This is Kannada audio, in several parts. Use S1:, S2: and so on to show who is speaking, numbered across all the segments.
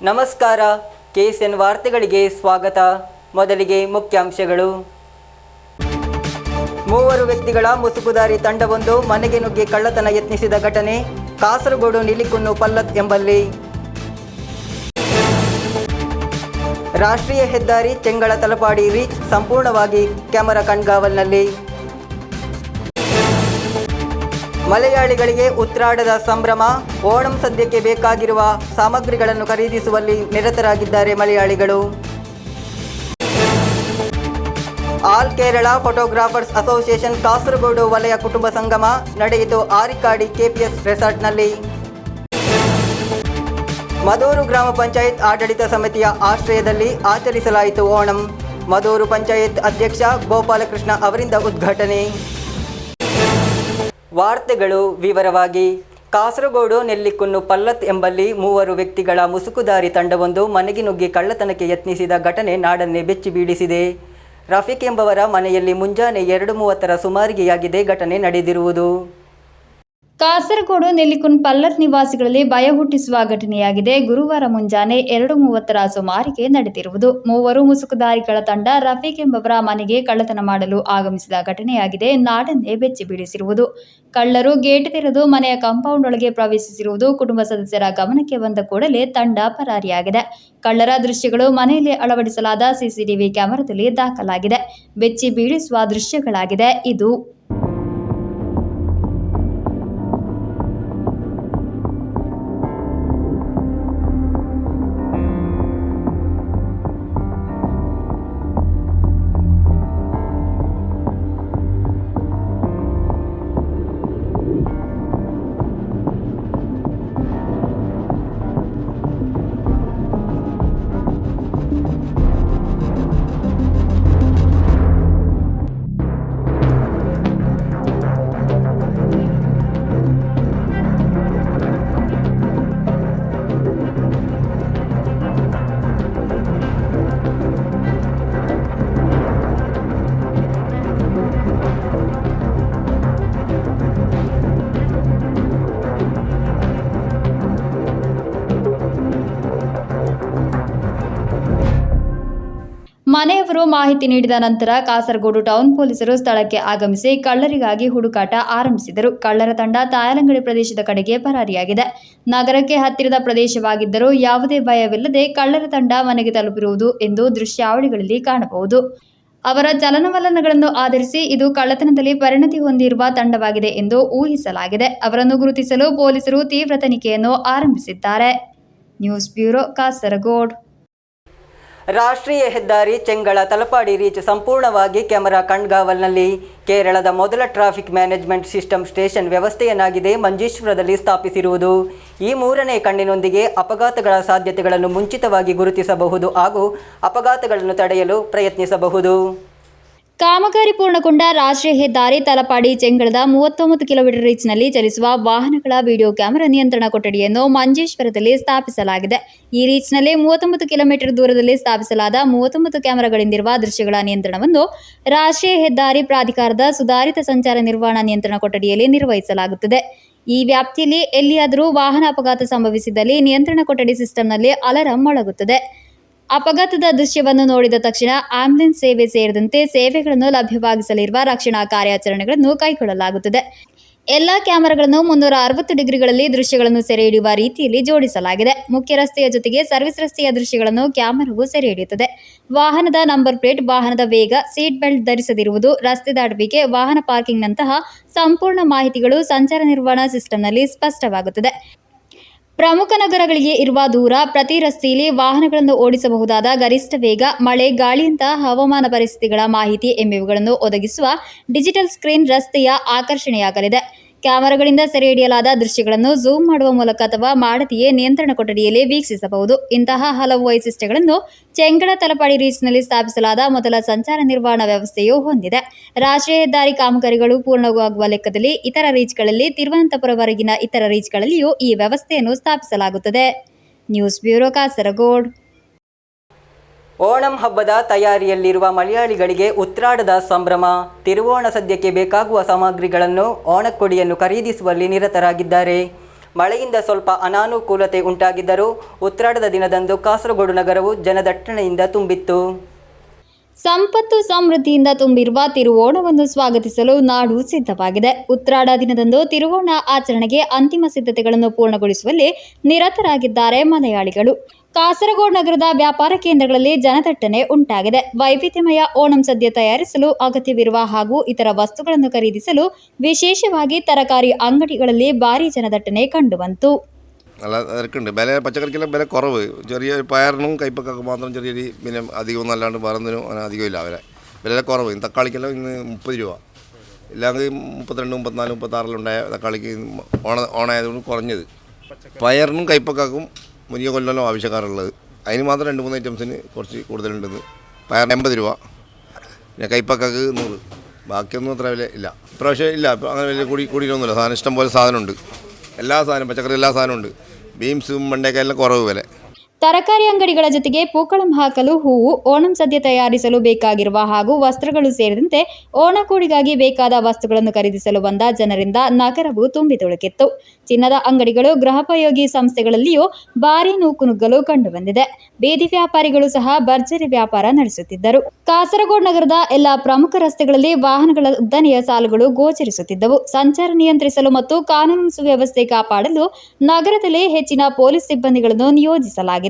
S1: ನಮಸ್ಕಾರ. KSN ವಾರ್ತೆಗಳಿಗೆ ಸ್ವಾಗತ. ಮೊದಲಿಗೆ ಮುಖ್ಯಾಂಶಗಳು. ಮೂವರು ವ್ಯಕ್ತಿಗಳ ಮುಸುಕುದಾರಿ ತಂಡವೊಂದು ಮನೆಗೆ ನುಗ್ಗಿ ಕಳ್ಳತನ ಯತ್ನಿಸಿದ ಘಟನೆ ಕಾಸರಗೋಡು ನಿಲಿಕುನ್ನು ಪಲ್ಲತ್ ಎಂಬಲ್ಲಿ. ರಾಷ್ಟ್ರೀಯ ಹೆದ್ದಾರಿ ಚೆಂಗಳ ತಲಪಾಡಿ ರೀಚ್ ಸಂಪೂರ್ಣವಾಗಿ ಕ್ಯಾಮೆರಾ ಕಣ್ಗಾವಲಿನಲ್ಲಿ. ಮಲಯಾಳಿಗಳಿಗೆ ಉತ್ರಾಡದ ಸಂಭ್ರಮ. ಓಣಂ ಸದ್ಯಕ್ಕೆ ಬೇಕಾಗಿರುವ ಸಾಮಗ್ರಿಗಳನ್ನು ಖರೀದಿಸುವಲ್ಲಿ ನಿರತರಾಗಿದ್ದಾರೆ ಮಲಯಾಳಿಗಳು. All Kerala photographers association Kasaragod ವಲಯ ಕುಟುಂಬ ಸಂಗಮ ನಡೆಯಿತು ಆರಿಕಾಡಿ KPS ರೆಸಾರ್ಟ್ನಲ್ಲಿ. ಮದೂರು ಗ್ರಾಮ ಪಂಚಾಯತ್ ಆಡಳಿತ ಸಮಿತಿಯ ಆಶ್ರಯದಲ್ಲಿ ಆಚರಿಸಲಾಯಿತು ಓಣಂ. ಮದೂರು ಪಂಚಾಯತ್ ಅಧ್ಯಕ್ಷ ಗೋಪಾಲಕೃಷ್ಣ ಅವರಿಂದ ಉದ್ಘಾಟನೆ. ವಾರ್ತೆಗಳು ವಿವರವಾಗಿ. ಕಾಸರಗೋಡು ನೆಲ್ಲಿಕುನ್ನು ಪಲ್ಲತ್ ಎಂಬಲ್ಲಿ ಮೂವರು ವ್ಯಕ್ತಿಗಳ ಮುಸುಕುದಾರಿ ತಂಡವೊಂದು ಮನೆಗೆ ನುಗ್ಗಿ ಕಳ್ಳತನಕ್ಕೆ ಯತ್ನಿಸಿದ ಘಟನೆ ನಾಡನ್ನೇ ಬೆಚ್ಚಿ ಬೀಳಿಸಿದೆ. ರಫೀಕ್ ಎಂಬವರ ಮನೆಯಲ್ಲಿ ಮುಂಜಾನೆ 2:30ರ ಸುಮಾರಿಗೆಯಾಗಿದೆ ಘಟನೆ ನಡೆದಿರುವುದು.
S2: ಕಾಸರಗೋಡು ನೆಲ್ಲಿಕುನ್ ಪಲ್ಲತ್ ನಿವಾಸಿಗಳಲ್ಲಿ ಭಯ ಹುಟ್ಟಿಸುವ ಘಟನೆಯಾಗಿದೆ. ಗುರುವಾರ ಮುಂಜಾನೆ 2:30ರ ಸುಮಾರಿಗೆ ನಡೆದಿರುವುದು. ಮೂವರು ಮುಸುಕುದಾರಿಗಳ ತಂಡ ರಫೀಕ್ ಎಂಬವರ ಮನೆಗೆ ಕಳ್ಳತನ ಮಾಡಲು ಆಗಮಿಸಿದ ಘಟನೆಯಾಗಿದೆ. ನಾಡನ್ನೇ ಬೆಚ್ಚಿ ಬೀಳಿಸಿರುವುದು. ಕಳ್ಳರು ಗೇಟ್ ತೆರೆದು ಮನೆಯ ಕಾಂಪೌಂಡ್ ಒಳಗೆ ಪ್ರವೇಶಿಸಿರುವುದು ಕುಟುಂಬ ಸದಸ್ಯರ ಗಮನಕ್ಕೆ ಬಂದ ಕೂಡಲೇ ತಂಡ ಪರಾರಿಯಾಗಿದೆ. ಕಳ್ಳರ ದೃಶ್ಯಗಳು ಮನೆಯಲ್ಲಿ ಅಳವಡಿಸಲಾದ CCTV ಕ್ಯಾಮೆರಾದಲ್ಲಿ ದಾಖಲಾಗಿದೆ. ಬೆಚ್ಚಿ ಬೀಳಿಸುವ ದೃಶ್ಯಗಳಾಗಿದೆ ಇದು. ಮನೆಯವರು ಮಾಹಿತಿ ನೀಡಿದ ನಂತರ ಕಾಸರಗೋಡು ಟೌನ್ ಪೊಲೀಸರು ಸ್ಥಳಕ್ಕೆ ಆಗಮಿಸಿ ಕಳ್ಳರಿಗಾಗಿ ಹುಡುಕಾಟ ಆರಂಭಿಸಿದರು. ಕಳ್ಳರ ತಂಡ ತಾಯಲಂಗಡಿ ಪ್ರದೇಶದ ಕಡೆಗೆ ಪರಾರಿಯಾಗಿದೆ. ನಗರಕ್ಕೆ ಹತ್ತಿರದ ಪ್ರದೇಶವಾಗಿದ್ದರೂ ಯಾವುದೇ ಭಯವಿಲ್ಲದೆ ಕಳ್ಳರ ತಂಡ ಮನೆಗೆ ತಲುಪಿರುವುದು ಎಂದು ದೃಶ್ಯಾವಳಿಗಳಲ್ಲಿ ಕಾಣಬಹುದು. ಅವರ ಚಲನವಲನಗಳನ್ನು ಆಧರಿಸಿ ಇದು ಕಳ್ಳತನದಲ್ಲಿ ಪರಿಣತಿ ಹೊಂದಿರುವ ತಂಡವಾಗಿದೆ ಎಂದು ಊಹಿಸಲಾಗಿದೆ. ಅವರನ್ನು ಗುರುತಿಸಲು ಪೊಲೀಸರು ತೀವ್ರ ತನಿಖೆಯನ್ನು ಆರಂಭಿಸಿದ್ದಾರೆ. News bureau, Kasaragod.
S1: ರಾಷ್ಟ್ರೀಯ ಹೆದ್ದಾರಿ ಚೆಂಗಳ ತಲಪಾಡಿ ರೀಚ್ ಸಂಪೂರ್ಣವಾಗಿ ಕ್ಯಾಮೆರಾ ಕಣ್ಗಾವಲಿನಲ್ಲಿ. ಕೇರಳದ ಮೊದಲ ಟ್ರಾಫಿಕ್ ಮ್ಯಾನೇಜ್ಮೆಂಟ್ ಸಿಸ್ಟಮ್ ಸ್ಟೇಷನ್ ವ್ಯವಸ್ಥೆಯನ್ನಾಗಿದೆ ಮಂಜೇಶ್ವರದಲ್ಲಿ ಸ್ಥಾಪಿಸಿರುವುದು. ಈ ಮೂರನೇ ಕಣ್ಣಿನೊಂದಿಗೆ ಅಪಘಾತಗಳ ಸಾಧ್ಯತೆಗಳನ್ನು ಮುಂಚಿತವಾಗಿ ಗುರುತಿಸಬಹುದು ಹಾಗೂ ಅಪಘಾತಗಳನ್ನು ತಡೆಯಲು ಪ್ರಯತ್ನಿಸಬಹುದು.
S2: ಕಾಮಗಾರಿ ಪೂರ್ಣಗೊಂಡ ರಾಷ್ಟ್ರೀಯ ಹೆದ್ದಾರಿ ತಲಪಾಡಿ ಚೆಂಗಳದ 39 ಕಿಲೋಮೀಟರ್ ರೀಚ್ನಲ್ಲಿ ಚಲಿಸುವ ವಾಹನಗಳ ವಿಡಿಯೋ ಕ್ಯಾಮೆರಾ ನಿಯಂತ್ರಣ ಕೊಠಡಿಯನ್ನು ಮಂಜೇಶ್ವರದಲ್ಲಿ ಸ್ಥಾಪಿಸಲಾಗಿದೆ. ಈ ರೀಚ್ನಲ್ಲಿ 39 ಕಿಲೋಮೀಟರ್ ದೂರದಲ್ಲಿ ಸ್ಥಾಪಿಸಲಾದ 39 ಕ್ಯಾಮೆರಾಗಳಿಂದಿರುವ ದೃಶ್ಯಗಳ ನಿಯಂತ್ರಣವನ್ನು ರಾಷ್ಟ್ರೀಯ ಹೆದ್ದಾರಿ ಪ್ರಾಧಿಕಾರದ ಸುಧಾರಿತ ಸಂಚಾರ ನಿರ್ವಹಣಾ ನಿಯಂತ್ರಣ ಕೊಠಡಿಯಲ್ಲಿ ನಿರ್ವಹಿಸಲಾಗುತ್ತದೆ. ಈ ವ್ಯಾಪ್ತಿಯಲ್ಲಿ ಎಲ್ಲಿಯಾದರೂ ವಾಹನ ಅಪಘಾತ ಸಂಭವಿಸಿದಲ್ಲಿ ನಿಯಂತ್ರಣ ಕೊಠಡಿ ಸಿಸ್ಟಂನಲ್ಲಿ ಅಲಾರಂ ಮೊಳಗುತ್ತದೆ. ಅಪಘಾತದ ದೃಶ್ಯವನ್ನು ನೋಡಿದ ತಕ್ಷಣ ಆಂಬ್ಯುಲೆನ್ಸ್ ಸೇವೆ ಸೇರಿದಂತೆ ಸೇವೆಗಳನ್ನು ಲಭ್ಯವಾಗಿಸಲಿರುವ ರಕ್ಷಣಾ ಕಾರ್ಯಾಚರಣೆಗಳನ್ನು ಕೈಗೊಳ್ಳಲಾಗುತ್ತದೆ. ಎಲ್ಲಾ ಕ್ಯಾಮೆರಾಗಳನ್ನು 360 ಡಿಗ್ರಿಗಳಲ್ಲಿ ದೃಶ್ಯಗಳನ್ನು ಸೆರೆ ಹಿಡಿಯುವ ರೀತಿಯಲ್ಲಿ ಜೋಡಿಸಲಾಗಿದೆ. ಮುಖ್ಯ ರಸ್ತೆಯ ಜೊತೆಗೆ ಸರ್ವಿಸ್ ರಸ್ತೆಯ ದೃಶ್ಯಗಳನ್ನು ಕ್ಯಾಮೆರಾವು ಸೆರೆ ಹಿಡಿಯುತ್ತದೆ. ವಾಹನದ ನಂಬರ್ ಪ್ಲೇಟ್, ವಾಹನದ ವೇಗ, ಸೀಟ್ ಬೆಲ್ಟ್ ಧರಿಸದಿರುವುದು, ರಸ್ತೆ ದಾಟುವಿಕೆ, ವಾಹನ ಪಾರ್ಕಿಂಗ್ನಂತಹ ಸಂಪೂರ್ಣ ಮಾಹಿತಿಗಳು ಸಂಚಾರ ನಿರ್ವಹಣಾ ಸಿಸ್ಟಂನಲ್ಲಿ ಸ್ಪಷ್ಟವಾಗುತ್ತದೆ. ಪ್ರಮುಖ ನಗರಗಳಿಗೆ ಇರುವ ದೂರ, ಪ್ರತಿ ರಸ್ತೆಯಲ್ಲಿ ವಾಹನಗಳನ್ನು ಓಡಿಸಬಹುದಾದ ಗರಿಷ್ಠ ವೇಗ, ಮಳೆ, ಗಾಳಿಯಂತಹ ಹವಾಮಾನ ಪರಿಸ್ಥಿತಿಗಳ ಮಾಹಿತಿ ಎಂಬಿವುಗಳನ್ನು ಒದಗಿಸುವ ಡಿಜಿಟಲ್ ಸ್ಕ್ರೀನ್ ರಸ್ತೆಯ ಆಕರ್ಷಣೆಯಾಗಲಿದೆ. ಕ್ಯಾಮೆರಾಗಳಿಂದ ಸೆರೆ ಹಿಡಿಯಲಾದ ದೃಶ್ಯಗಳನ್ನು ಝೂಮ್ ಮಾಡುವ ಮೂಲಕ ಅಥವಾ ಮಾಡದೆಯೇ ನಿಯಂತ್ರಣ ಕೊಠಡಿಯಲ್ಲಿ ವೀಕ್ಷಿಸಬಹುದು. ಇಂತಹ ಹಲವು ವೈಶಿಷ್ಟ್ಯಗಳನ್ನು ಚೆಂಗಳ ತಲಪಾಡಿ ರೀಚ್ನಲ್ಲಿ ಸ್ಥಾಪಿಸಲಾದ ಮೊದಲ ಸಂಚಾರ ನಿರ್ವಹಣಾ ವ್ಯವಸ್ಥೆಯು ಹೊಂದಿದೆ. ರಾಷ್ಟ್ರೀಯ ಹೆದ್ದಾರಿ ಕಾಮಗಾರಿಗಳು ಪೂರ್ಣವಾಗುವ ಲೆಕ್ಕದಲ್ಲಿ ಇತರ ರೀಚ್ಗಳಲ್ಲಿ, ತಿರುವನಂತಪುರವರೆಗಿನ ಇತರ ರೀಚ್ಗಳಲ್ಲಿಯೂ ಈ ವ್ಯವಸ್ಥೆಯನ್ನು ಸ್ಥಾಪಿಸಲಾಗುತ್ತದೆ. News bureau, Kasaragod.
S1: ಓಣಂ ಹಬ್ಬದ ತಯಾರಿಯಲ್ಲಿರುವ ಮಲಯಾಳಿಗಳಿಗೆ ಉತ್ರಾಡದ ಸಂಭ್ರಮ. ತಿರುವೋಣ ಸದ್ಯಕ್ಕೆ ಬೇಕಾಗುವ ಸಾಮಗ್ರಿಗಳನ್ನು ಓಣಕ್ಕೊಡಿಯನ್ನು ಖರೀದಿಸುವಲ್ಲಿ ನಿರತರಾಗಿದ್ದಾರೆ. ಮಳೆಯಿಂದ ಸ್ವಲ್ಪ ಅನಾನುಕೂಲತೆ ಉಂಟಾಗಿದ್ದರೂ ಉತ್ರಾಟದ ದಿನದಂದು ಕಾಸರಗೋಡು ನಗರವು ಜನದಟ್ಟಣೆಯಿಂದ ತುಂಬಿತ್ತು.
S2: ಸಂಪತ್ತು ಸಮೃದ್ಧಿಯಿಂದ ತುಂಬಿರುವ ತಿರುವೋಣವನ್ನು ಸ್ವಾಗತಿಸಲು ನಾಡು ಸಿದ್ಧವಾಗಿದೆ. ಉತ್ರಾಡ ದಿನದಂದು ತಿರುವೋಣ ಆಚರಣೆಗೆ ಅಂತಿಮ ಸಿದ್ಧತೆಗಳನ್ನು ಪೂರ್ಣಗೊಳಿಸುವಲ್ಲಿ ನಿರತರಾಗಿದ್ದಾರೆ ಮಲಯಾಳಿಗಳು. ಕಾಸರಗೋಡು ನಗರದ ವ್ಯಾಪಾರ ಕೇಂದ್ರಗಳಲ್ಲಿ ಜನದಟ್ಟಣೆ ಉಂಟಾಗಿದೆ. ವೈವಿಧ್ಯಮಯ ಓಣಂ ಸದ್ಯ ತಯಾರಿಸಲು ಅಗತ್ಯವಿರುವ ಹಾಗೂ ಇತರ ವಸ್ತುಗಳನ್ನು ಖರೀದಿಸಲು ವಿಶೇಷವಾಗಿ ತರಕಾರಿ ಅಂಗಡಿಗಳಲ್ಲಿ ಭಾರೀ ಜನದಟ್ಟಣೆ ಕಂಡುಬಂತು.
S3: നല്ല തിരക്കുണ്ട്. പച്ചക്കറിക്കെല്ലാം വില കുറവ്. ചെറിയ പയറിനും കയ്പക്കൊക്കെ മാത്രം ചെറിയൊരു പിന്നെ അധികമൊന്നും അല്ലാണ്ട് വേറൊന്നിനും അങ്ങനെ അധികമില്ല. വില കുറവ്. തക്കാളിക്കെല്ലാം ഇന്ന് 30 രൂപ, ഇല്ലെങ്കിൽ 32, 34, 36 തക്കാളിക്ക് ഓണായതുകൊണ്ട് കുറഞ്ഞത്. പയറിനും കയ്പക്കും മുരിങ്ങ കൊല്ലം ആവശ്യക്കാരുള്ളത്. അതിന് മാത്രം 2-3 ഐറ്റംസിന് കുറച്ച് കൂടുതലുണ്ടെന്ന്. പയറിന് 80 രൂപ, പിന്നെ കയ്പക്കൊക്കെ 100. ബാക്കിയൊന്നും അത്ര വില ഇല്ല. ഇപ്രാവശ്യം ഇല്ല, അങ്ങനെ വില കൂടിയിട്ടൊന്നുമില്ല. സാധനം ഇഷ്ടം പോലെ സാധനമുണ്ട്. എല്ലാ സാധനം, പച്ചക്കറി എല്ലാ സാധനമുണ്ട്. ബീൻസും മണ്ടേക്കായെല്ലാം കുറവ് വില.
S2: ತರಕಾರಿ ಅಂಗಡಿಗಳ ಜೊತೆಗೆ ಪೂಕಳಂ ಹಾಕಲು ಹೂವು, ಓಣಂ ಸದ್ಯ ತಯಾರಿಸಲು ಬೇಕಾಗಿರುವ ಹಾಗೂ ವಸ್ತ್ರಗಳು ಸೇರಿದಂತೆ ಓಣಕೋಡಿಗಾಗಿ ಬೇಕಾದ ವಸ್ತುಗಳನ್ನು ಖರೀದಿಸಲು ಬಂದ ಜನರಿಂದ ನಗರವು ತುಂಬಿ ತುಳುಕಿತ್ತು. ಚಿನ್ನದ ಅಂಗಡಿಗಳು, ಗೃಹೋಪಯೋಗಿ ಸಂಸ್ಥೆಗಳಲ್ಲಿಯೂ ಭಾರೀ ನೂಕುನುಗ್ಗಲು ಕಂಡುಬಂದಿದೆ. ಬೀದಿ ವ್ಯಾಪಾರಿಗಳು ಸಹ ಭರ್ಜರಿ ವ್ಯಾಪಾರ ನಡೆಸುತ್ತಿದ್ದರು. ಕಾಸರಗೋಡು ನಗರದ ಎಲ್ಲಾ ಪ್ರಮುಖ ರಸ್ತೆಗಳಲ್ಲಿ ವಾಹನಗಳ ಉದ್ದನೆಯ ಸಾಲುಗಳು ಗೋಚರಿಸುತ್ತಿದ್ದವು. ಸಂಚಾರ ನಿಯಂತ್ರಿಸಲು ಮತ್ತು ಕಾನೂನು ಸುವ್ಯವಸ್ಥೆ ಕಾಪಾಡಲು ನಗರದಲ್ಲಿ ಹೆಚ್ಚಿನ ಪೊಲೀಸ್ ಸಿಬ್ಬಂದಿಗಳನ್ನು ನಿಯೋಜಿಸಲಾಗಿದೆ.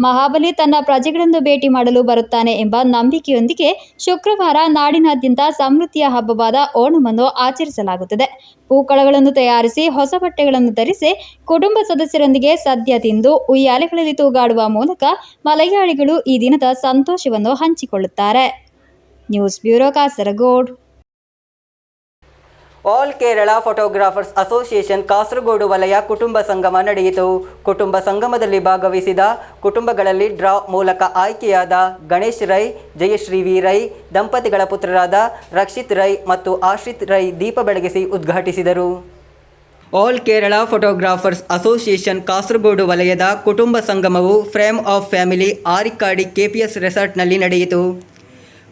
S2: ಮಹಾಬಲಿ ತನ್ನ ಪ್ರಜೆಗಳನ್ನು ಭೇಟಿ ಮಾಡಲು ಬರುತ್ತಾನೆ ಎಂಬ ನಂಬಿಕೆಯೊಂದಿಗೆ ಶುಕ್ರವಾರ ನಾಡಿನಾದ್ಯಂತ ಸಮೃದ್ಧಿಯ ಹಬ್ಬವಾದ ಓಣಮನ್ನು ಆಚರಿಸಲಾಗುತ್ತದೆ. ಪೂಕಳಗಳನ್ನು ತಯಾರಿಸಿ, ಹೊಸ ಬಟ್ಟೆಗಳನ್ನು ಧರಿಸಿ, ಕುಟುಂಬ ಸದಸ್ಯರೊಂದಿಗೆ ಸದ್ಯ ತಿಂದು ಉಯ್ಯಾಲೆಗಳಲ್ಲಿ ತೂಗಾಡುವ ಮೂಲಕ ಮಲಯಾಳಿಗಳು ಈ ದಿನದ ಸಂತೋಷವನ್ನು ಹಂಚಿಕೊಳ್ಳುತ್ತಾರೆ. News bureau, Kasaragod.
S1: All Kerala photographers association Kasaragod ವಲಯ ಕುಟುಂಬ ಸಂಗಮ ನಡೆಯಿತು. ಕುಟುಂಬ ಸಂಗಮದಲ್ಲಿ ಭಾಗವಹಿಸಿದ ಕುಟುಂಬಗಳಲ್ಲಿ ಡ್ರಾ ಮೂಲಕ ಆಯ್ಕೆಯಾದ ಗಣೇಶ್ ರೈ, ಜಯಶ್ರೀ ವಿ ರೈ ದಂಪತಿಗಳ ಪುತ್ರರಾದ ರಕ್ಷಿತ್ ರೈ ಮತ್ತು ಆಶ್ರಿತ್ ರೈ ದೀಪ ಬೆಳಗಿಸಿ ಉದ್ಘಾಟಿಸಿದರು. All Kerala photographers association Kasaragod ವಲಯದ ಕುಟುಂಬ ಸಂಗಮವು frame of family Arikkadi KPS ರೆಸಾರ್ಟ್ನಲ್ಲಿ ನಡೆಯಿತು.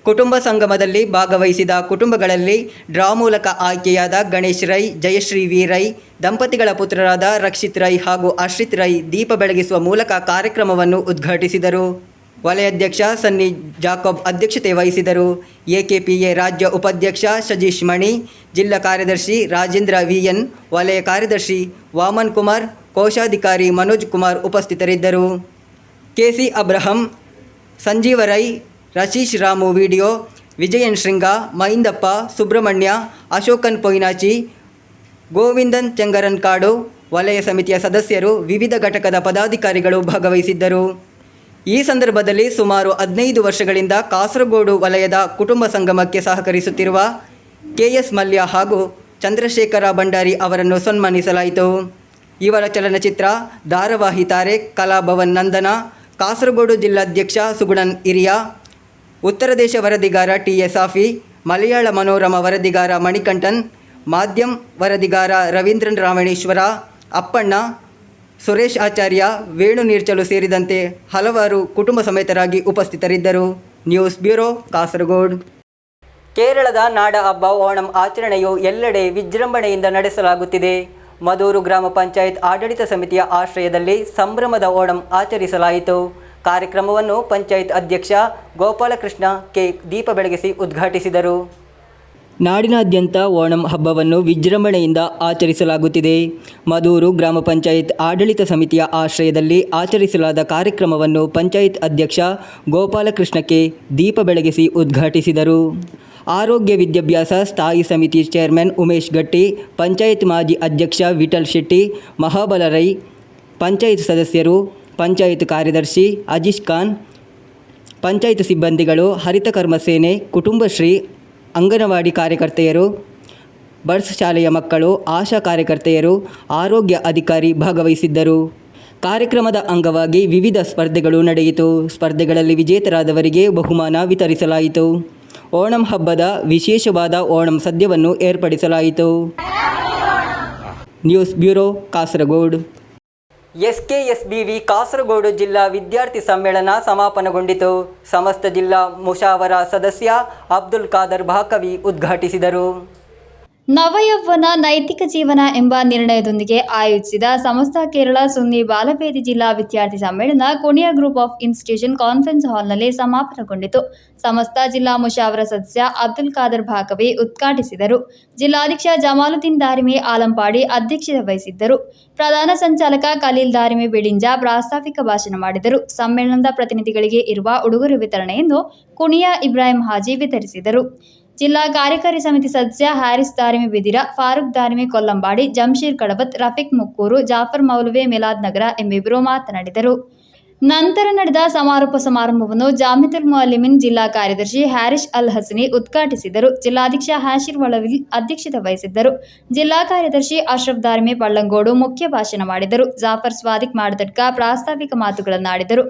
S1: ಕುಟುಂಬ ಸಂಗಮದಲ್ಲಿ ಭಾಗವಹಿಸಿದ ಕುಟುಂಬಗಳಲ್ಲಿ ಡ್ರಾ ಮೂಲಕ ಆಯ್ಕೆಯಾದ ಗಣೇಶ್ ರೈ, ಜಯಶ್ರೀ ವಿ ರೈ ದಂಪತಿಗಳ ಪುತ್ರರಾದ ರಕ್ಷಿತ್ ರೈ ಹಾಗೂ ಆಶ್ರಿತ್ ರೈ ದೀಪ ಬೆಳಗಿಸುವ ಮೂಲಕ ಕಾರ್ಯಕ್ರಮವನ್ನು ಉದ್ಘಾಟಿಸಿದರು. ವಲಯಾಧ್ಯಕ್ಷ ಸನ್ನಿ ಜಾಕೋಬ್ ಅಧ್ಯಕ್ಷತೆ ವಹಿಸಿದರು. ಎಕೆಪಿಎ ರಾಜ್ಯ ಉಪಾಧ್ಯಕ್ಷ ಸಜೀಶ್ ಮಣಿ, ಜಿಲ್ಲಾ ಕಾರ್ಯದರ್ಶಿ ರಾಜೇಂದ್ರ ವಿಎನ್, ವಲಯ ಕಾರ್ಯದರ್ಶಿ ವಾಮನ್ ಕುಮಾರ್, ಕೋಶಾಧಿಕಾರಿ ಮನೋಜ್ ಕುಮಾರ್ ಉಪಸ್ಥಿತರಿದ್ದರು. ಕೆಸಿ ಅಬ್ರಹಂ, ಸಂಜೀವ ರೈ, ರಶೀಶ್ ರಾಮು ವಿಡಿಯೋ, ವಿಜಯನ್ ಶೃಂಗ, ಮಹಿಂದಪ್ಪ, ಸುಬ್ರಹ್ಮಣ್ಯ, ಅಶೋಕನ್ ಪೊಯ್ನಾಚಿ, ಗೋವಿಂದನ್ ಚೆಂಗರನ್ ಕಾಡು, ವಲಯ ಸಮಿತಿಯ ಸದಸ್ಯರು, ವಿವಿಧ ಘಟಕದ ಪದಾಧಿಕಾರಿಗಳು ಭಾಗವಹಿಸಿದ್ದರು. ಈ ಸಂದರ್ಭದಲ್ಲಿ ಸುಮಾರು 15 ವರ್ಷಗಳಿಂದ ಕಾಸರಗೋಡು ವಲಯದ ಕುಟುಂಬ ಸಂಗಮಕ್ಕೆ ಸಹಕರಿಸುತ್ತಿರುವ ಕೆಎಸ್ ಮಲ್ಯ ಹಾಗೂ ಚಂದ್ರಶೇಖರ ಭಂಡಾರಿ ಅವರನ್ನು ಸನ್ಮಾನಿಸಲಾಯಿತು. ಇವರ ಚಲನಚಿತ್ರ, ಧಾರಾವಾಹಿ ತಾರೆ ಕಲಾಭವನ್ ನಂದನ, ಕಾಸರಗೋಡು ಜಿಲ್ಲಾಧ್ಯಕ್ಷ ಸುಗುಣನ್ ಹಿರಿಯ, ಉತ್ತರ ದೇಶ ವರದಿಗಾರ ಟಿ.ಎಸ್. ಸಾಫಿ, ಮಲಯಾಳ ಮನೋರಮ ವರದಿಗಾರ ಮಣಿಕಂಠನ್, ಮಾಧ್ಯಮ್ ವರದಿಗಾರ ರವೀಂದ್ರನ್ ರಾಮಣೇಶ್ವರ, ಅಪ್ಪಣ್ಣ, ಸುರೇಶ್ ಆಚಾರ್ಯ, ವೇಣು ನೀರ್ಚಲು ಸೇರಿದಂತೆ ಹಲವಾರು ಕುಟುಂಬ ಸಮೇತರಾಗಿ ಉಪಸ್ಥಿತರಿದ್ದರು. News bureau, Kasaragod. ಕೇರಳದ ನಾಡ ಹಬ್ಬ ಓಣಂ ಆಚರಣೆಯು ಎಲ್ಲೆಡೆ ವಿಜೃಂಭಣೆಯಿಂದ ನಡೆಸಲಾಗುತ್ತಿದೆ. ಮದೂರು ಗ್ರಾಮ ಪಂಚಾಯತ್ ಆಡಳಿತ ಸಮಿತಿಯ ಆಶ್ರಯದಲ್ಲಿ ಸಂಭ್ರಮದ ಓಣಂ ಆಚರಿಸಲಾಯಿತು. ಕಾರ್ಯಕ್ರಮವನ್ನು ಪಂಚಾಯತ್ ಅಧ್ಯಕ್ಷ ಗೋಪಾಲಕೃಷ್ಣ ಕೆ ದೀಪ ಬೆಳಗಿಸಿ ಉದ್ಘಾಟಿಸಿದರು. ನಾಡಿನಾದ್ಯಂತ ಓಣಂ ಹಬ್ಬವನ್ನು ವಿಜೃಂಭಣೆಯಿಂದ ಆಚರಿಸಲಾಗುತ್ತಿದೆ. ಮದೂರು ಗ್ರಾಮ ಪಂಚಾಯತ್ ಆಡಳಿತ ಸಮಿತಿಯ ಆಶ್ರಯದಲ್ಲಿ ಆಚರಿಸಲಾದ ಕಾರ್ಯಕ್ರಮವನ್ನು ಪಂಚಾಯತ್ ಅಧ್ಯಕ್ಷ ಗೋಪಾಲಕೃಷ್ಣ ಕೆ ದೀಪ ಬೆಳಗಿಸಿ ಉದ್ಘಾಟಿಸಿದರು. ಆರೋಗ್ಯ ವಿದ್ಯಾಭ್ಯಾಸ ಸ್ಥಾಯಿ ಸಮಿತಿ ಚೇರ್ಮನ್ ಉಮೇಶ್ ಗಟ್ಟಿ, ಪಂಚಾಯತ್ ಮಾಜಿ ಅಧ್ಯಕ್ಷ ವಿಠಲ್ ಶೆಟ್ಟಿ, ಮಹಾಬಲ ರೈ, ಪಂಚಾಯತ್ ಸದಸ್ಯರು, ಪಂಚಾಯತ್ ಕಾರ್ಯದರ್ಶಿ ಅಜೀಶ್ ಖಾನ್, ಪಂಚಾಯತ್ ಸಿಬ್ಬಂದಿಗಳು, ಹರಿತ ಕರ್ಮಸೇನೆ, ಕುಟುಂಬಶ್ರೀ, ಅಂಗನವಾಡಿ ಕಾರ್ಯಕರ್ತೆಯರು, ಬಡ್ಸ್ ಶಾಲೆಯ ಮಕ್ಕಳು, ಆಶಾ ಕಾರ್ಯಕರ್ತೆಯರು, ಆರೋಗ್ಯ ಅಧಿಕಾರಿ ಭಾಗವಹಿಸಿದ್ದರು. ಕಾರ್ಯಕ್ರಮದ ಅಂಗವಾಗಿ ವಿವಿಧ ಸ್ಪರ್ಧೆಗಳು ನಡೆಯಿತು. ಸ್ಪರ್ಧೆಗಳಲ್ಲಿ ವಿಜೇತರಾದವರಿಗೆ ಬಹುಮಾನ ವಿತರಿಸಲಾಯಿತು. ಓಣಂ ಹಬ್ಬದ ವಿಶೇಷವಾದ ಓಣಂ ಸದ್ಯವನ್ನು ಏರ್ಪಡಿಸಲಾಯಿತು. News bureau, Kasaragod. SKSBV Kasaragod ಜಿಲ್ಲಾ ವಿದ್ಯಾರ್ಥಿ ಸಮ್ಮೇಳನ ಸಮಾಪನಗೊಂಡಿತು. ಸಮಸ್ತ ಜಿಲ್ಲಾ ಮುಷಾವರಾ ಸದಸ್ಯ ಅಬ್ದುಲ್ ಖಾದರ್ ಬಾಕವಿ ಉದ್ಘಾಟಿಸಿದರು.
S2: ನವಯೌವನ ನೈತಿಕ ಜೀವನ ಎಂಬ ನಿರ್ಣಯದೊಂದಿಗೆ ಆಯೋಜಿಸಿದ ಸಮಸ್ತ ಕೇರಳ ಸುನ್ನಿ ಬಾಲವೇದಿ ಜಿಲ್ಲಾ ವಿದ್ಯಾರ್ಥಿ ಸಮ್ಮೇಳನ ಕುಣಿಯ ಗ್ರೂಪ್ ಆಫ್ ಇನ್ಸ್ಟಿಟ್ಯೂಷನ್ ಕಾನ್ಫರೆನ್ಸ್ ಹಾಲ್ನಲ್ಲಿ ಸಮಾಪನಗೊಂಡಿತು. ಸಮಸ್ತ ಜಿಲ್ಲಾ ಮುಷಾವರಾ ಸದಸ್ಯ ಅಬ್ದುಲ್ ಖಾದರ್ ಭಾಕವಿ ಉದ್ಘಾಟಿಸಿದರು. ಜಿಲ್ಲಾಧ್ಯಕ್ಷ ಜಮಾಲುದ್ದೀನ್ ದಾರಿಮಿ ಆಲಂಪಾಡಿ ಅಧ್ಯಕ್ಷತೆ ವಹಿಸಿದ್ದರು. ಪ್ರಧಾನ ಸಂಚಾಲಕ ಖಲೀಲ್ ದಾರಿಮಿ ಬಿಳಿಂಜ ಪ್ರಾಸ್ತಾವಿಕ ಭಾಷಣ ಮಾಡಿದರು. ಸಮ್ಮೇಳನದ ಪ್ರತಿನಿಧಿಗಳಿಗೆ ಇರುವ ಉಡುಗೊರೆ ವಿತರಣೆಯನ್ನು ಕುಣಿಯ ಇಬ್ರಾಹಿಂ ಹಾಜಿ ವಿತರಿಸಿದರು. ಜಿಲ್ಲಾ ಕಾರ್ಯಕಾರಿ ಸಮಿತಿ ಸದಸ್ಯ ಹ್ಯಾರಿಸ್ ದಾರಿಮಿ ಬಿದಿರ, ಫಾರೂಕ್ ದಾರಿಮಿ ಕೊಲ್ಲಂಬಾಡಿ, ಜಂಶೀರ್ ಕಡವತ್, ರಫೀಕ್ ಮುಕ್ಕೂರು, ಜಾಫರ್ ಮೌಲವಿ ಮಿಲಾದ್ ನಗರ ಎಂಬಿಬ್ಬರು ಮಾತನಾಡಿದರು. ನಂತರ ನಡೆದ ಸಮಾರೋಪ ಸಮಾರಂಭವನ್ನು ಜಾಮಿತುಲ್ ಮುಅಲ್ಲಿಮೀನ್ ಜಿಲ್ಲಾ ಕಾರ್ಯದರ್ಶಿ ಹ್ಯಾರಿಶ್ ಅಲ್ ಹಸನಿ ಉದ್ಘಾಟಿಸಿದರು. ಜಿಲ್ಲಾಧ್ಯಕ್ಷ ಹಾಶಿರ್ ವಳವಿಲ್ ಅಧ್ಯಕ್ಷತೆ ವಹಿಸಿದ್ದರು. ಜಿಲ್ಲಾ ಕಾರ್ಯದರ್ಶಿ ಅಶ್ರಫ್ ದಾರಿಮಿ ಪಳ್ಳಂಗೋಡು ಮುಖ್ಯ ಭಾಷಣ ಮಾಡಿದರು. ಜಾಫರ್ ಸ್ವಾದಿಕ್ ಮಾಡದಡ್ಕ ಪ್ರಾಸ್ತಾವಿಕ ಮಾತುಗಳನ್ನಾಡಿದರು.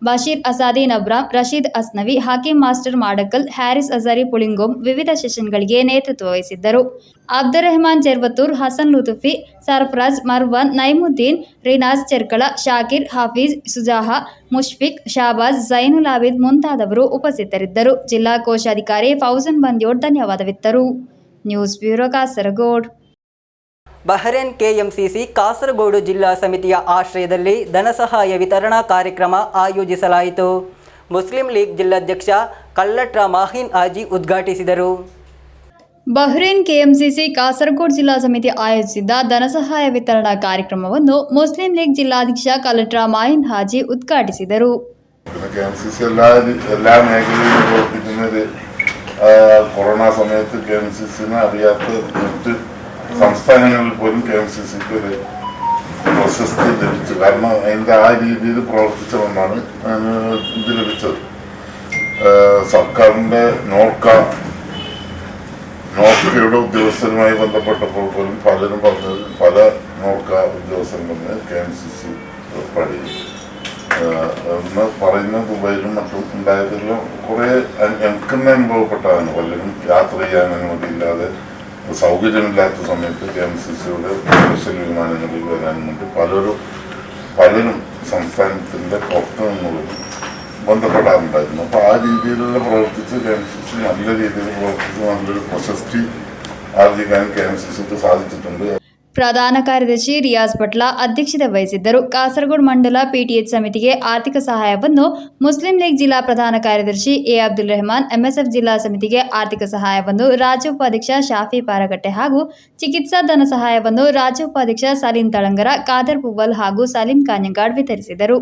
S2: ಬಶೀರ್ ಅಸಾದಿ ನಬ್ರಾಮ್, ರಶೀದ್ ಅಸ್ನವಿ, ಹಕೀಂ ಮಾಸ್ಟರ್ ಮಾಡಕಲ್, ಹ್ಯಾರಿಸ್ ಅಜಾರಿ ಪುಳಿಂಗೋಮ್ ವಿವಿಧ ಸೆಷನ್ಗಳಿಗೆ ನೇತೃತ್ವ ವಹಿಸಿದ್ದರು. ಅಬ್ದುರ್ ರೆಹಮಾನ್ ಚೆರ್ವತ್ತೂರ್, ಹಸನ್ ಲುತುಫಿ, ಸರ್ಫರಾಜ್, ಮರ್ವಾನ್, ನೈಮುದ್ದೀನ್, ರಿನಾಜ್ ಚೆರ್ಕಳ, ಶಾಕಿರ್, ಹಾಫೀಜ್, ಸುಜಾಹಾ, ಮುಷ್ಫಿಕ್, ಶಾಬಾಜ್, ಝೈನುಲ್ ಆಬಿದ್ ಮುಂತಾದವರು ಉಪಸ್ಥಿತರಿದ್ದರು. ಜಿಲ್ಲಾ ಕೋಶಾಧಿಕಾರಿ ಫೌಜನ್ ಬಂದ್ಯೋಡ್ ಧನ್ಯವಾದವಿತ್ತರು. News bureau Kasaragod.
S1: Bahrain KMCC Kasaragod ಜಿಲ್ಲಾ ಸಮಿತಿಯ ಆಶ್ರಯದಲ್ಲಿ ಧನಸಹಾಯ ವಿತರಣಾ ಕಾರ್ಯಕ್ರಮ ಆಯೋಜಿಸಲಾಯಿತು. ಮುಸ್ಲಿಂ ಲೀಗ್ ಜಿಲ್ಲಾಧ್ಯಕ್ಷ ಕಲ್ಲಟ್ರ ಮಾಹಿನ್ ಹಾಜಿ ಉದ್ಘಾಟಿಸಿದರು.
S2: ಬಹ್ರೇನ್ ಕೆಎಂಸಿಸಿ ಕಾಸರಗೋಡು ಜಿಲ್ಲಾ ಸಮಿತಿ ಆಯೋಜಿಸಿದ್ದ ಧನಸಹಾಯ ವಿತರಣಾ ಕಾರ್ಯಕ್ರಮವನ್ನು ಮುಸ್ಲಿಂ ಲೀಗ್ ಜಿಲ್ಲಾಧ್ಯಕ್ಷ ಕಲ್ಲಟ್ರ ಮಾಹಿನ್ ಹಾಜಿ ಉದ್ಘಾಟಿಸಿದರು.
S4: എല്ലാ മേഖലയിലും പ്രവർത്തിക്കുന്നത് കൊറോണ സമയത്ത് KMCC അറിയാത്ത മറ്റ് സംസ്ഥാനങ്ങളിൽ പോലും KMCCക്ക് ഒരു പ്രശസ്തി ലഭിച്ചു. കാരണം അതിൻ്റെ ആ രീതിയിൽ പ്രവർത്തിച്ചതുകൊണ്ടാണ് ഇത് ലഭിച്ചത്. സർക്കാരിൻ്റെ നോക്കയുടെ ഉദ്യോഗസ്ഥരുമായി ബന്ധപ്പെട്ടപ്പോൾ പോലും പലരും പറഞ്ഞത് പല നോക്ക ഉദ്യോഗസ്ഥരും KMCC പടിയും എന്ന് പറയുന്ന ദുബൈയിലും മറ്റും ഉണ്ടായതിലും കുറേ എനിക്ക് തന്നെ അനുഭവപ്പെട്ടതാണ്. പലരും യാത്ര ചെയ്യാൻ അനുമതിയില്ലാതെ സൗകര്യമില്ലാത്ത സമയത്ത് KMCCയുടെ സ്പെഷ്യൽ വിമാനങ്ങളിൽ വരാനും വേണ്ടി പലരും സംസ്ഥാനത്തിൻ്റെ പുറത്തു നിന്നുള്ളവരും ബന്ധപ്പെടാറുണ്ടായിരുന്നു. അപ്പോൾ ആ രീതിയിലുള്ള പ്രവർത്തിച്ച് KMCC നല്ല രീതിയിൽ പ്രവർത്തിച്ച് നല്ലൊരു പ്രശസ്തി ആർജിക്കാൻ KMCCക്ക് സാധിച്ചിട്ടുണ്ട്.
S2: ಪ್ರಧಾನ ಕಾರ್ಯದರ್ಶಿ ರಿಯಾಜ್ ಪಟ್ಲ ಅಧ್ಯಕ್ಷತೆ ವಹಿಸಿದ್ದರು. ಕಾಸರಗೋಡು ಮಂಡಲ ಪಿಟಿಎಚ್ ಸಮಿತಿಗೆ ಆರ್ಥಿಕ ಸಹಾಯವನ್ನು ಮುಸ್ಲಿಂ ಲೀಗ್ ಜಿಲ್ಲಾ ಪ್ರಧಾನ ಕಾರ್ಯದರ್ಶಿ ಎ ಅಬ್ದುಲ್ ರೆಹಮಾನ್, ಎಂಎಸ್ಎಫ್ ಜಿಲ್ಲಾ ಸಮಿತಿಗೆ ಆರ್ಥಿಕ ಸಹಾಯವನ್ನು ರಾಜ್ಯ ಉಪಾಧ್ಯಕ್ಷ ಶಾಫಿ ಪಾರಗಟ್ಟೆ ಹಾಗೂ ಚಿಕಿತ್ಸಾ ಧನ ಸಹಾಯವನ್ನು ರಾಜ್ಯ ಉಪಾಧ್ಯಕ್ಷ ಸಲೀಂ ತಳಂಗರ, ಖಾದರ್ ಪುವ್ವಲ್ ಹಾಗೂ ಸಲೀಂ ಕಾಂಜಂಗಾಡ್ ವಿತರಿಸಿದರು.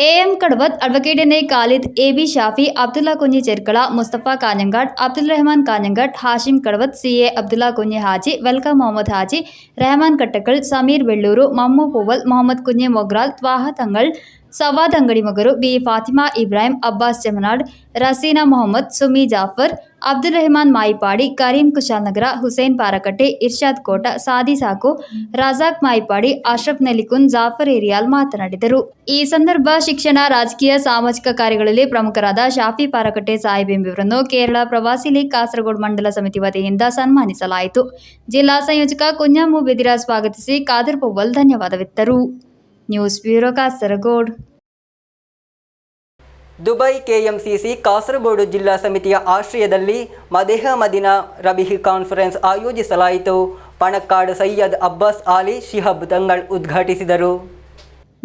S2: AM Kadavath, advocate N A Khalid, AB Shafi, Abdulla Kunhi Cherkala, Mustafa Kanhangad, Abdul Rahman Kanhangad, Hashim Kadavath, CA Abdulla Kunhi Haji, welcome Mohammed Haji, Rahman Kattakkal, Sameer Bellur, Mammu Puval, Mohammed Kunhi Mogral, Thwaha Thangal, Sawad Angadimogar, B Fatima Ibrahim, Abbas Chemnad, Raseena Mohammed, Sumi Jafar, Abdul Rahman Mayipady, Karim Kushalnagar, Hussain Parakatte, Irshad Kota, Sadi ಸಾಕು, ರಾಜಾಕ್ ಮಾಯಿಪಾಡಿ, ಅಶ್ರಫ್ ನೆಲಿಕುನ್, ಜಾಫರ್ ಏರಿಯಾಲ್ ಮಾತನಾಡಿದರು. ಈ ಸಂದರ್ಭ ಶಿಕ್ಷಣ, ರಾಜಕೀಯ, ಸಾಮಾಜಿಕ ಕಾರ್ಯಗಳಲ್ಲಿ ಪ್ರಮುಖರಾದ ಶಾಫಿ ಪಾರಕಟ್ಟೆ ಸಾಹಿಬ್ ಎಂಬುವರನ್ನು ಕೇರಳ ಪ್ರವಾಸಿ ಲೀಗ್ ಕಾಸರಗೋಡು ಮಂಡಲ ಸಮಿತಿ ವತಿಯಿಂದ ಸನ್ಮಾನಿಸಲಾಯಿತು. ಜಿಲ್ಲಾ ಸಂಯೋಜಕ ಕುഞ്ഞാಮು ಬಿದಿರ ಸ್ವಾಗತಿಸಿ ಖಾದರ್ ಪುವ್ವಲ್ ಧನ್ಯವಾದವಿತ್ತರು. News bureau Kasaragod.
S1: Dubai KMCC Kasaragod ಜಿಲ್ಲಾ ಸಮಿತಿಯ ಆಶ್ರಯದಲ್ಲಿ ಮದೇಹ ಮದಿನಾ ರಬಿಹ್ ಕಾನ್ಫರೆನ್ಸ್ ಆಯೋಜಿಸಲಾಯಿತು. ಪಣಕ್ಕಾಡು ಸೈಯದ್ ಅಬ್ಬಾಸ್ ಆಲಿ ಶಿಹಾಬ್ ತಂಗಳ್ ಉದ್ಘಾಟಿಸಿದರು.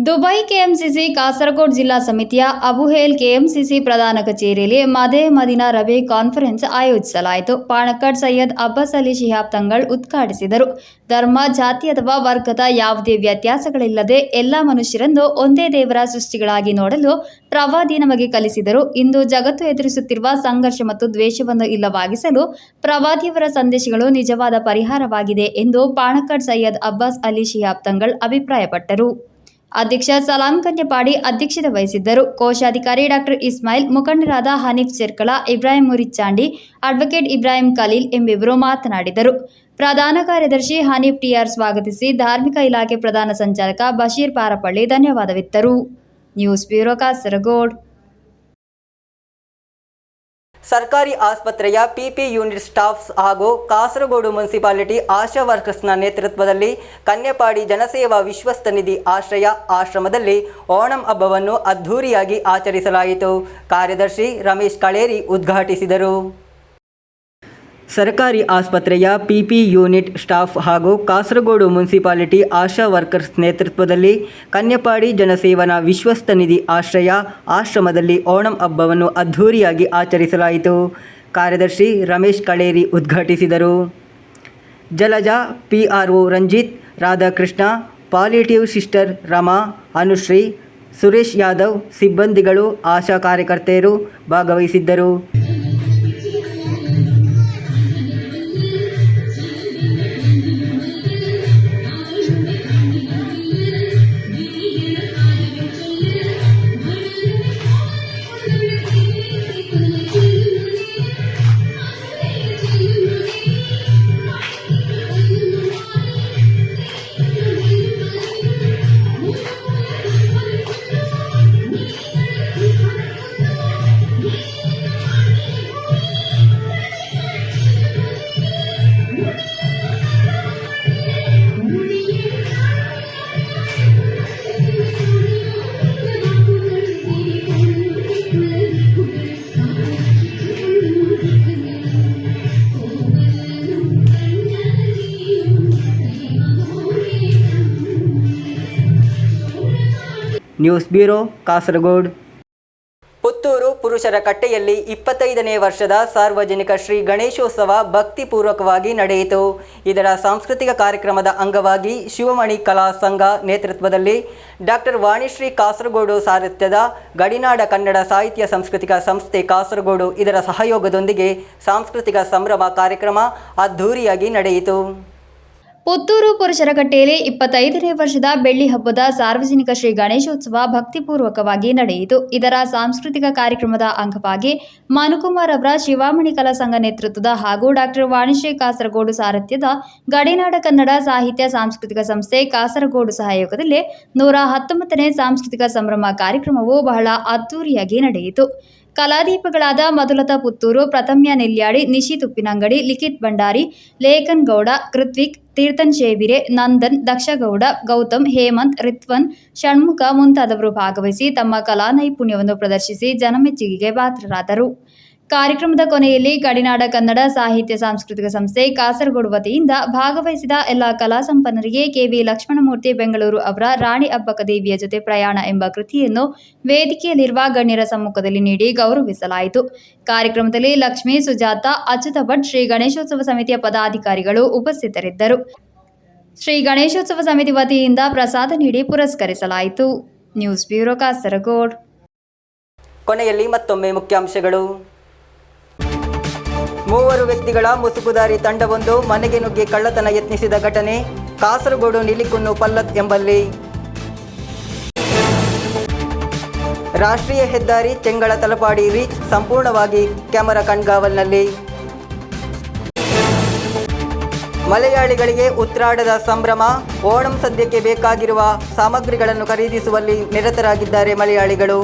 S2: ದುಬೈ ಕೆಎಂಸಿಸಿ ಕಾಸರಗೋಡು ಜಿಲ್ಲಾ ಸಮಿತಿಯ ಅಬುಹೇಲ್ ಕೆಎಂಸಿಸಿ ಪ್ರಧಾನ ಕಚೇರಿಯಲ್ಲಿ ಮದೇ ಮದಿನಾ ರಬಿ ಕಾನ್ಫರೆನ್ಸ್ ಆಯೋಜಿಸಲಾಯಿತು. ಪಾಣಕ್ಕಾಡ್ ಸೈಯದ್ ಅಬ್ಬಾಸ್ ಅಲಿ ಶಿಹಾಬ್ ತಂಗಳ್ ಉದ್ಘಾಟಿಸಿದರು. ಧರ್ಮ, ಜಾತಿ ಅಥವಾ ವರ್ಗದ ಯಾವುದೇ ವ್ಯತ್ಯಾಸಗಳಿಲ್ಲದೆ ಎಲ್ಲ ಮನುಷ್ಯರನ್ನು ಒಂದೇ ದೇವರ ಸೃಷ್ಟಿಗಳಾಗಿ ನೋಡಲು ಪ್ರವಾದಿ ನಮಗೆ ಕಲಿಸಿದರು. ಇಂದು ಜಗತ್ತು ಎದುರಿಸುತ್ತಿರುವ ಸಂಘರ್ಷ ಮತ್ತು ದ್ವೇಷವನ್ನು ಇಲ್ಲವಾಗಿಸಲು ಪ್ರವಾದಿಯವರ ಸಂದೇಶಗಳು ನಿಜವಾದ ಪರಿಹಾರವಾಗಿದೆ ಎಂದು ಪಾಣಕ್ಕಾಡ್ ಸೈಯದ್ ಅಬ್ಬಾಸ್ ಅಲಿ ಶಿಹಾಬ್ ತಂಗಳ್ ಅಭಿಪ್ರಾಯಪಟ್ಟರು. ಅಧ್ಯಕ್ಷ ಸಲಾಂ ಕನ್ಯಪಾಡಿ ಅಧ್ಯಕ್ಷತೆ ವಹಿಸಿದ್ದರು. ಕೋಶಾಧಿಕಾರಿ ಡಾಕ್ಟರ್ ಇಸ್ಮಾಯಿಲ್, ಮುಖಂಡರಾದ ಹನೀಫ್ ಚೆರ್ಕಳ, ಇಬ್ರಾಹಿಂ ಮುರಿಚಾಂಡಿ, ಅಡ್ವೊಕೇಟ್ ಇಬ್ರಾಹಿಂ ಖಲೀಲ್ ಎಂಬಿಬ್ಬರು ಮಾತನಾಡಿದರು. ಪ್ರಧಾನ ಕಾರ್ಯದರ್ಶಿ ಹನೀಫ್ ಟಿಆರ್ ಸ್ವಾಗತಿಸಿ ಧಾರ್ಮಿಕ ಇಲಾಖೆ ಪ್ರಧಾನ ಸಂಚಾಲಕ ಬಶೀರ್ ಪಾರಪಳ್ಳಿ ಧನ್ಯವಾದವಿತ್ತರು. News bureau Kasaragod.
S1: ಸರ್ಕಾರಿ ಆಸ್ಪತ್ರೆಯ ಪಿಪಿ ಯೂನಿಟ್ ಸ್ಟಾಫ್ಸ್ ಹಾಗೂ ಕಾಸರಗೋಡು ಮುನ್ಸಿಪಾಲಿಟಿ ಆಶಾ ವರ್ಕರ್ಸ್ನ ನೇತೃತ್ವದಲ್ಲಿ ಕನ್ಯಪಾಡಿ ಜನಸೇವಾ ವಿಶ್ವಸ್ತ ನಿಧಿ ಆಶ್ರಮದಲ್ಲಿ ಓಣಂ ಹಬ್ಬವನ್ನು ಅದ್ಧೂರಿಯಾಗಿ ಆಚರಿಸಲಾಯಿತು. ಕಾರ್ಯದರ್ಶಿ ರಮೇಶ್ ಕಳೇರಿ ಉದ್ಘಾಟಿಸಿದರು. ಸರ್ಕಾರಿ ಆಸ್ಪತ್ರೆಯ ಪಿಪಿ ಯೂನಿಟ್ ಸ್ಟಾಫ್ ಹಾಗೂ ಕಾಸರಗೋಡು ಮುನ್ಸಿಪಾಲಿಟಿ ಆಶಾ ವರ್ಕರ್ಸ್ ನೇತೃತ್ವದಲ್ಲಿ ಕನ್ಯಪಾಡಿ ಜನಸೇವನ ವಿಶ್ವಸ್ತ ನಿಧಿ ಆಶ್ರಯ ಆಶ್ರಮದಲ್ಲಿ ಓಣಂ ಹಬ್ಬವನ್ನು ಅದ್ಧೂರಿಯಾಗಿ ಆಚರಿಸಲಾಯಿತು. ಕಾರ್ಯದರ್ಶಿ ರಮೇಶ್ ಕಳೇರಿ ಉದ್ಘಾಟಿಸಿದರು. ಜಲಜಾ, PRO ರಂಜಿತ್, ರಾಧಾಕೃಷ್ಣ, ಪಾಲಿಟಿವ್ ಸಿಸ್ಟರ್ ರಮಾ, ಅನುಶ್ರೀ, ಸುರೇಶ್ ಯಾದವ್, ಸಿಬ್ಬಂದಿಗಳು, ಆಶಾ ಕಾರ್ಯಕರ್ತೆಯರು ಭಾಗವಹಿಸಿದ್ದರು. News bureau, Kasaragod. ಪುತ್ತೂರು ಪುರುಷರ ಕಟ್ಟೆಯಲ್ಲಿ 25ನೇ ವರ್ಷದ ಸಾರ್ವಜನಿಕ ಶ್ರೀ ಗಣೇಶೋತ್ಸವ ಭಕ್ತಿಪೂರ್ವಕವಾಗಿ ನಡೆಯಿತು. ಇದರ ಸಾಂಸ್ಕೃತಿಕ ಕಾರ್ಯಕ್ರಮದ ಅಂಗವಾಗಿ ಶಿವಮಣಿ ಕಲಾ ಸಂಘ ನೇತೃತ್ವದಲ್ಲಿ ಡಾಕ್ಟರ್ ವಾಣಿಶ್ರೀ ಕಾಸರಗೋಡು ಸಾರಥ್ಯದ ಗಡಿನಾಡ ಕನ್ನಡ ಸಾಹಿತ್ಯ ಸಾಂಸ್ಕೃತಿಕ ಸಂಸ್ಥೆ ಕಾಸರಗೋಡು ಇದರ ಸಹಯೋಗದೊಂದಿಗೆ ಸಾಂಸ್ಕೃತಿಕ ಸಂಭ್ರಮ ಕಾರ್ಯಕ್ರಮ ಅದ್ಧೂರಿಯಾಗಿ ನಡೆಯಿತು.
S2: ಪುತ್ತೂರು ಪುರುಷರ ಕಟ್ಟೆಯಲ್ಲಿ 25ನೇ ವರ್ಷದ ಬೆಳ್ಳಿ ಹಬ್ಬದ ಸಾರ್ವಜನಿಕ ಶ್ರೀ ಗಣೇಶೋತ್ಸವ ಭಕ್ತಿಪೂರ್ವಕವಾಗಿ ನಡೆಯಿತು. ಇದರ ಸಾಂಸ್ಕೃತಿಕ ಕಾರ್ಯಕ್ರಮದ ಅಂಗವಾಗಿ ಮನುಕುಮಾರ್ ಅವರ ಶಿವಾಮಣಿ ಕಲಾ ಸಂಘ ನೇತೃತ್ವದ ಹಾಗೂ ಡಾಕ್ಟರ್ ವಾಣಿಶ್ರೀ ಕಾಸರಗೋಡು ಸಾರಥ್ಯದ ಗಡಿನಾಡ ಕನ್ನಡ ಸಾಹಿತ್ಯ ಸಾಂಸ್ಕೃತಿಕ ಸಂಸ್ಥೆ ಕಾಸರಗೋಡು ಸಹಯೋಗದಲ್ಲಿ 119ನೇ ಸಾಂಸ್ಕೃತಿಕ ಸಂಭ್ರಮ ಕಾರ್ಯಕ್ರಮವು ಬಹಳ ಅದ್ದೂರಿಯಾಗಿ ನಡೆಯಿತು. ಕಲಾದೀಪಗಳಾದ ಮಧುಲತಾ ಪುತ್ತೂರು, ಪ್ರಥಮ್ಯ ನೆಲ್ಯಾಡಿ, ನಿಶಿತ್ ಉಪ್ಪಿನಂಗಡಿ, ಲಿಖಿತ್ ಭಂಡಾರಿ, ಲೇಖನ್ ಗೌಡ, ಕೃತ್ವಿಕ್, ತೀರ್ಥನ್ ಶೇವಿರೆ, ನಂದನ್, ದಕ್ಷಗೌಡ, ಗೌತಮ್, ಹೇಮಂತ್, ರಿತ್ವನ್, ಷಣ್ಮುಖ ಮುಂತಾದವರು ಭಾಗವಹಿಸಿ ತಮ್ಮ ಕಲಾ ನೈಪುಣ್ಯವನ್ನು ಪ್ರದರ್ಶಿಸಿ ಜನಮೆಚ್ಚುಗೆಗೆ ಪಾತ್ರರಾದರು. ಕಾರ್ಯಕ್ರಮದ ಕೊನೆಯಲ್ಲಿ ಗಡಿನಾಡ ಕನ್ನಡ ಸಾಹಿತ್ಯ ಸಾಂಸ್ಕೃತಿಕ ಸಂಸ್ಥೆ ಕಾಸರಗೋಡು ವತಿಯಿಂದ ಭಾಗವಹಿಸಿದ ಎಲ್ಲ ಕಲಾ ಸಂಪನ್ನರಿಗೆ KV ಲಕ್ಷ್ಮಣಮೂರ್ತಿ ಬೆಂಗಳೂರು ಅವರ ರಾಣಿ ಅಬ್ಬಕ್ಕ ದೇವಿಯ ಜೊತೆ ಪ್ರಯಾಣ ಎಂಬ ಕೃತಿಯನ್ನು ವೇದಿಕೆಯಲ್ಲಿರುವ ಗಣ್ಯರ ಸಮ್ಮುಖದಲ್ಲಿ ನೀಡಿ ಗೌರವಿಸಲಾಯಿತು. ಕಾರ್ಯಕ್ರಮದಲ್ಲಿ ಲಕ್ಷ್ಮೀ, ಸುಜಾತ, ಅಚ್ಯುತ ಭಟ್, ಶ್ರೀ ಗಣೇಶೋತ್ಸವ ಸಮಿತಿಯ ಪದಾಧಿಕಾರಿಗಳು ಉಪಸ್ಥಿತರಿದ್ದರು. ಶ್ರೀ ಗಣೇಶೋತ್ಸವ ಸಮಿತಿ ವತಿಯಿಂದ ಪ್ರಸಾದ ನೀಡಿ ಪುರಸ್ಕರಿಸಲಾಯಿತು. News bureau, Kasaragod.
S1: ಕೊನೆಯಲ್ಲಿ ಮತ್ತೊಮ್ಮೆ ಮುಖ್ಯಾಂಶಗಳು. 3 ವ್ಯಕ್ತಿಗಳ ಮುಸುಕುದಾರಿ ತಂಡವೊಂದು ಮನೆಗೆ ನುಗ್ಗಿ ಕಳ್ಳತನ ಯತ್ನಿಸಿದ ಘಟನೆ ಕಾಸರಗೋಡು ನಿಲಿಕುನ್ನು ಪಲ್ಲತ್ ಎಂಬಲ್ಲಿ. ರಾಷ್ಟ್ರೀಯ ಹೆದ್ದಾರಿ ಚೆಂಗಳ ತಲಪಾಡಿ ರೀಚ್ ಸಂಪೂರ್ಣವಾಗಿ ಕ್ಯಾಮೆರಾ ಕಣ್ಗಾವಲ್ನಲ್ಲಿ. ಮಲಯಾಳಿಗಳಿಗೆ ಉತ್ರಾಡದ ಸಂಭ್ರಮ, ಓಣಂ ಸದ್ಯಕ್ಕೆ ಬೇಕಾಗಿರುವ ಸಾಮಗ್ರಿಗಳನ್ನು ಖರೀದಿಸುವಲ್ಲಿ ನಿರತರಾಗಿದ್ದಾರೆ ಮಲಯಾಳಿಗಳು.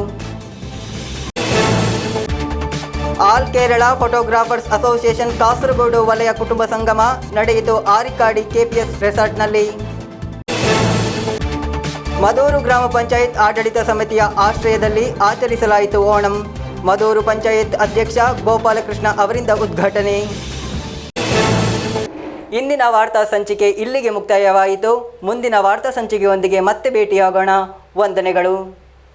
S1: All Kerala photographers association Kasaragod ವಲಯ ಕುಟುಂಬ ಸಂಗಮ ನಡೆಯಿತು ಆರಿಕಾಡಿ KPS ರೆಸಾರ್ಟ್ನಲ್ಲಿ. ಮದೂರು ಗ್ರಾಮ ಪಂಚಾಯತ್ ಆಡಳಿತ ಸಮಿತಿಯ ಆಶ್ರಯದಲ್ಲಿ ಆಚರಿಸಲಾಯಿತು ಓಣಂ. ಮದೂರು ಪಂಚಾಯತ್ ಅಧ್ಯಕ್ಷ ಗೋಪಾಲಕೃಷ್ಣ ಅವರಿಂದ ಉದ್ಘಾಟನೆ. ಇಂದಿನ ವಾರ್ತಾ ಸಂಚಿಕೆ ಇಲ್ಲಿಗೆ ಮುಕ್ತಾಯವಾಯಿತು. ಮುಂದಿನ ವಾರ್ತಾ ಸಂಚಿಕೆಯೊಂದಿಗೆ ಮತ್ತೆ ಭೇಟಿಯಾಗೋಣ. ವಂದನೆಗಳು.